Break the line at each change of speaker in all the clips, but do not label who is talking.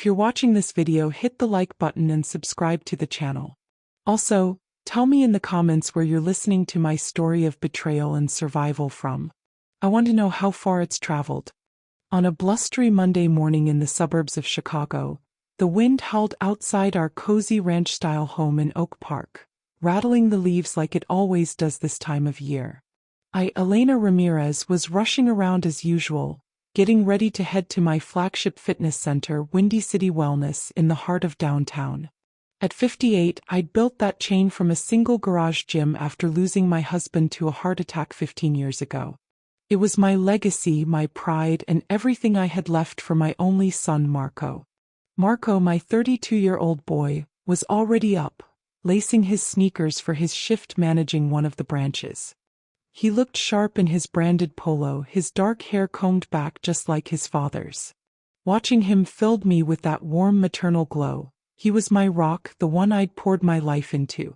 If you're watching this video, hit the like button and subscribe to the channel. Also, tell me in the comments where you're listening to my story of betrayal and survival from. I want to know how far it's traveled. On a blustery Monday morning in the suburbs of Chicago, the wind howled outside our cozy ranch-style home in Oak Park, rattling the leaves like it always does this time of year. Elena Ramirez, was rushing around as usual, getting ready to head to my flagship fitness center, Windy City Wellness, in the heart of downtown. At 58, I'd built that chain from a single garage gym after losing my husband to a heart attack 15 years ago. It was my legacy, my pride, and everything I had left for my only son, Marco. Marco, my 32-year-old boy, was already up, lacing his sneakers for his shift managing one of the branches. He looked sharp in his branded polo, his dark hair combed back just like his father's. Watching him filled me with that warm maternal glow. He was my rock, the one I'd poured my life into.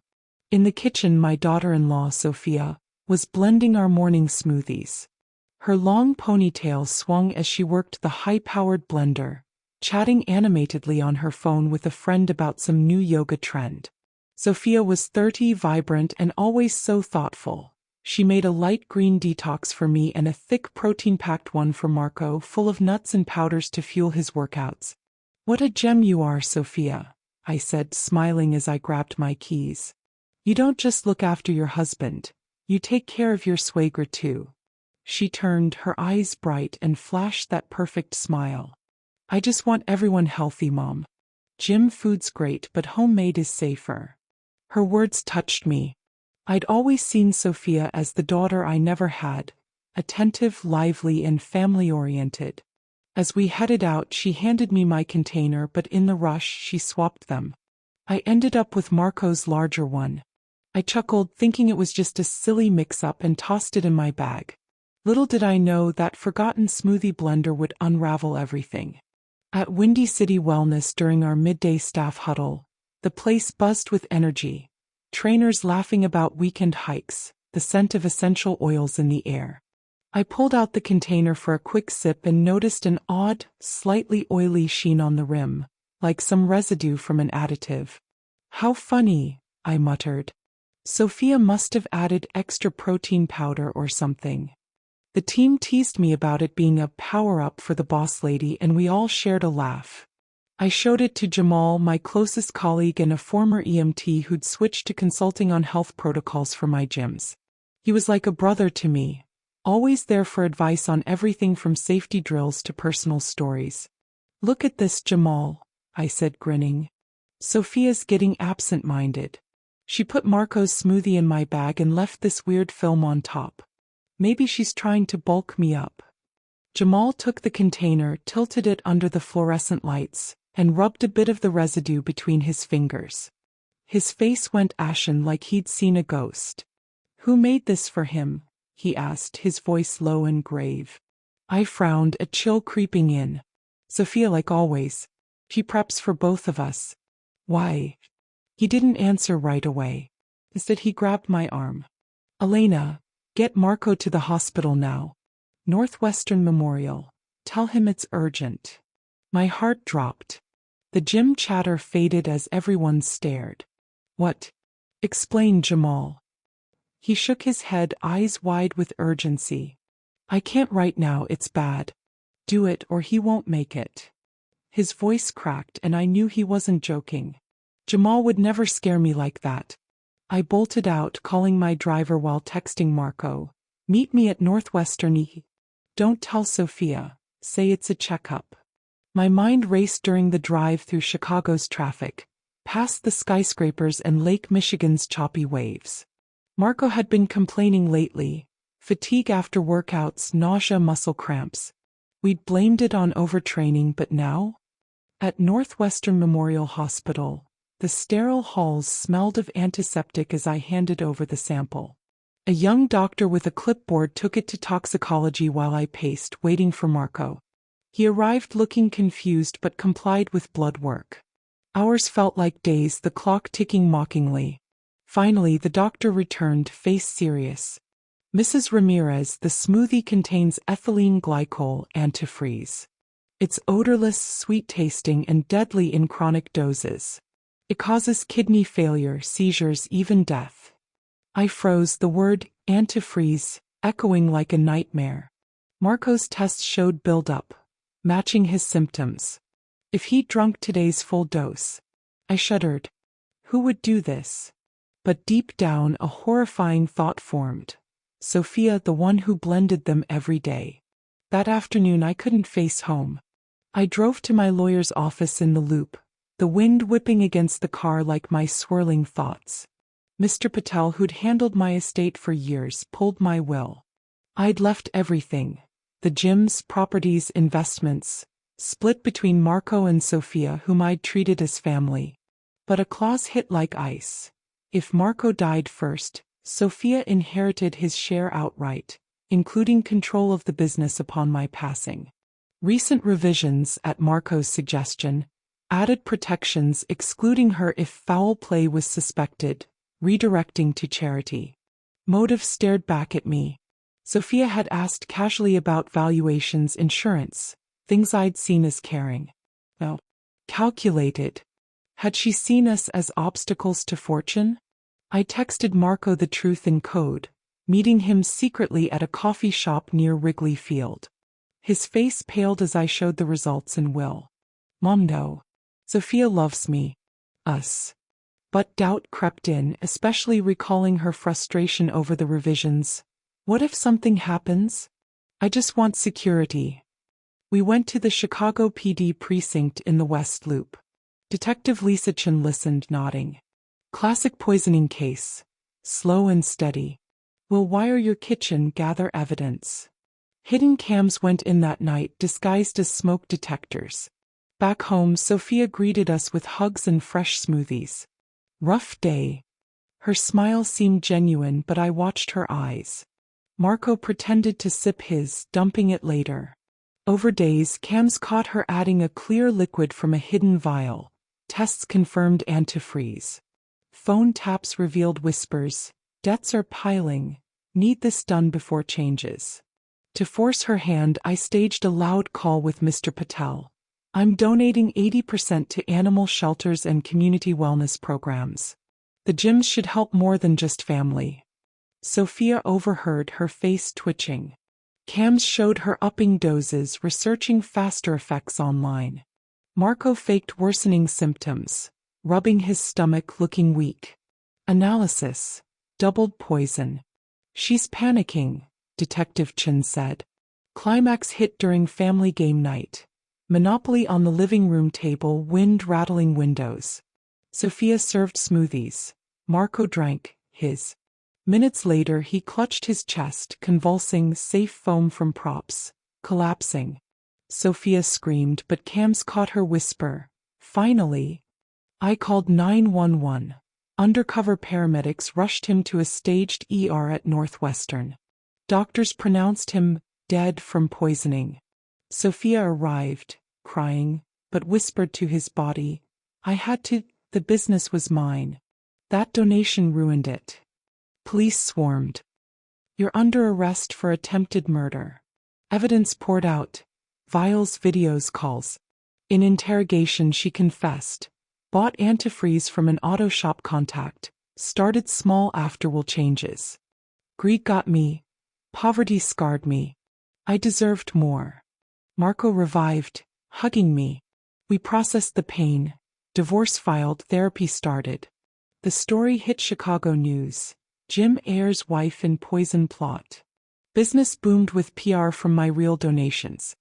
In the kitchen, my daughter-in-law, Sophia, was blending our morning smoothies. Her long ponytail swung as she worked the high-powered blender, chatting animatedly on her phone with a friend about some new yoga trend. Sophia was 30, vibrant, and always so thoughtful. She made a light green detox for me and a thick protein-packed one for Marco, full of nuts and powders to fuel his workouts. "What a gem you are, Sophia," I said, smiling as I grabbed my keys. "You don't just look after your husband, you take care of your swagger too." She turned, her eyes bright, and flashed that perfect smile. "I just want everyone healthy, Mom. Gym food's great, but homemade is safer." Her words touched me. I'd always seen Sophia as the daughter I never had, attentive, lively, and family-oriented. As we headed out, she handed me my container, but in the rush, she swapped them. I ended up with Marco's larger one. I chuckled, thinking it was just a silly mix-up, and tossed it in my bag. Little did I know that forgotten smoothie blender would unravel everything. At Windy City Wellness, during our midday staff huddle, the place buzzed with energy. Trainers laughing about weekend hikes, the scent of essential oils in the air. I pulled out the container for a quick sip and noticed an odd, slightly oily sheen on the rim, like some residue from an additive. "How funny," I muttered. "Sophia must have added extra protein powder or something." The team teased me about it being a power-up for the boss lady, and we all shared a laugh. I showed it to Jamal, my closest colleague and a former EMT who'd switched to consulting on health protocols for my gyms. He was like a brother to me, always there for advice on everything from safety drills to personal stories. "Look at this, Jamal," I said, grinning. "Sophia's getting absent-minded. She put Marco's smoothie in my bag and left this weird film on top. Maybe she's trying to bulk me up." Jamal took the container, tilted it under the fluorescent lights, and rubbed a bit of the residue between his fingers. His face went ashen, like he'd seen a ghost. "Who made this for him?" he asked, his voice low and grave. I frowned, a chill creeping in. "Sophia, like always. She preps for both of us." "Why?" He didn't answer right away. Instead, he grabbed my arm. "Elena, get Marco to the hospital now. Northwestern Memorial. Tell him it's urgent." My heart dropped. The gym chatter faded as everyone stared. "What?" explained Jamal. He shook his head, eyes wide with urgency. "I can't right now, it's bad. Do it or he won't make it." His voice cracked, and I knew he wasn't joking. Jamal would never scare me like that. I bolted out, calling my driver while texting Marco. "Meet me at Northwestern E. Don't tell Sophia. Say it's a checkup." My mind raced during the drive through Chicago's traffic, past the skyscrapers and Lake Michigan's choppy waves. Marco had been complaining lately. Fatigue after workouts, nausea, muscle cramps. We'd blamed it on overtraining, but now? At Northwestern Memorial Hospital, the sterile halls smelled of antiseptic as I handed over the sample. A young doctor with a clipboard took it to toxicology while I paced, waiting for Marco. He arrived looking confused but complied with blood work. Hours felt like days, the clock ticking mockingly. Finally, the doctor returned, face serious. "Mrs. Ramirez, the smoothie contains ethylene glycol, antifreeze. It's odorless, sweet-tasting, and deadly in chronic doses. It causes kidney failure, seizures, even death. I froze, the word antifreeze echoing like a nightmare. Marco's tests showed buildup, matching his symptoms. If he'd drunk today's full dose. I shuddered. Who would do this? But deep down a horrifying thought formed. Sophia, the one who blended them every day. That afternoon I couldn't face home. I drove to my lawyer's office in the Loop, the wind whipping against the car like my swirling thoughts. Mr. Patel, who'd handled my estate for years, pulled my will. I'd left everything. The gyms, properties, investments, split between Marco and Sophia, whom I'd treated as family. But a clause hit like ice. If Marco died first, Sophia inherited his share outright, including control of the business upon my passing. Recent revisions, at Marco's suggestion, added protections excluding her if foul play was suspected, redirecting to charity. Motive stared back at me. Sophia had asked casually about valuations, insurance, things I'd seen as caring. No. Calculated. Had she seen us as obstacles to fortune? I texted Marco the truth in code, meeting him secretly at a coffee shop near Wrigley Field. His face paled as I showed the results in will. Mom, no. Sophia loves me. Us. But doubt crept in, especially recalling her frustration over the revisions. What if something happens? I just want security. We went to the Chicago PD precinct in the West Loop. Detective Lisa Chen listened, nodding. Classic poisoning case. Slow and steady. We'll wire your kitchen, gather evidence. Hidden cams went in that night, disguised as smoke detectors. Back home, Sophia greeted us with hugs and fresh smoothies. Rough day. Her smile seemed genuine, but I watched her eyes. Marco pretended to sip his, dumping it later. Over days, cams caught her adding a clear liquid from a hidden vial. Tests confirmed antifreeze. Phone taps revealed whispers. Debts are piling. Need this done before changes. To force her hand, I staged a loud call with Mr. Patel. I'm donating 80% to animal shelters and community wellness programs. The gyms should help more than just family. Sophia overheard, her face twitching. Cams showed her upping doses, researching faster effects online. Marco faked worsening symptoms, rubbing his stomach, looking weak. Analysis. Doubled poison. She's panicking, Detective Chen said. Climax hit during family game night. Monopoly on the living room table, wind rattling windows. Sophia served smoothies. Marco drank his. Minutes later he clutched his chest, convulsing, safe foam from props, collapsing. Sophia screamed, but cams caught her whisper. Finally. I called 911. Undercover paramedics rushed him to a staged ER at Northwestern. Doctors pronounced him dead from poisoning. Sophia arrived, crying, but whispered to his body, I had to, the business was mine. That donation ruined it. Police swarmed. You're under arrest for attempted murder. Evidence poured out. Vials, videos, calls. In interrogation she confessed. Bought antifreeze from an auto shop contact. Started small, after will changes. Greed got me. Poverty scarred me. I deserved more. Marco revived, hugging me. We processed the pain. Divorce filed, therapy started. The story hit Chicago news. Jim Ayer's wife in poison plot. Business boomed with PR from my real donations.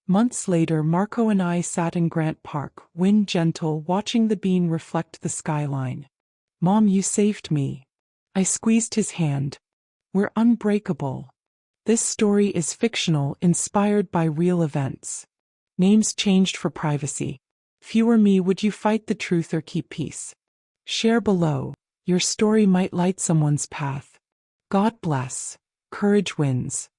Months later, Marco and I sat in Grant Park, wind gentle, watching the bean reflect the skyline. Mom, you saved me. I squeezed his hand. We're unbreakable. This story is fictional, inspired by real events. Names changed for privacy. Fewer me, would you fight the truth or keep peace? Share below. Your story might light someone's path. God bless. Courage wins.